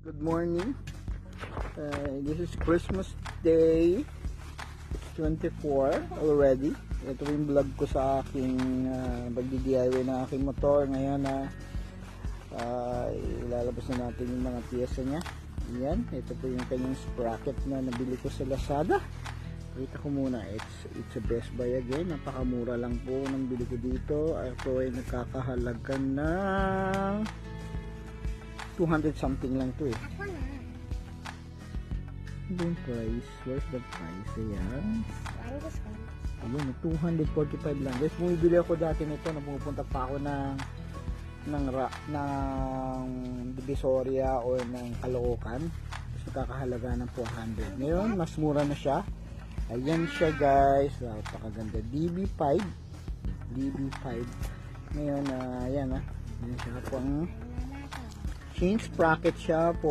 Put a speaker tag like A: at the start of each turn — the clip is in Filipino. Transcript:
A: Good morning. This is Christmas Day 24 already. Ito yung vlog ko sa aking pagdi-DIY ng aking motor. Ngayon ilalabas na natin yung mga piyesa niya. Yan, ito po yung kanyang sprocket na nabili ko sa Lazada. Kita ko muna, it's a Best Buy again. Napakamura lang po nang bili ko dito. Ito ay nakakahalaga ng 200 something lang to eh. Yung price, where's the price? Ayan. Ayun, 245 lang. Guys, bumibili ako dati nito na pumupunta pa ako ng Divisoria o ng Caloocan. Tapos nakakahalaga ng 400. Ngayon, mas mura na siya. Ayan siya guys. Napakaganda. DB5. Ngayon, ayan Ayan siya po ang chain sprocket siya po.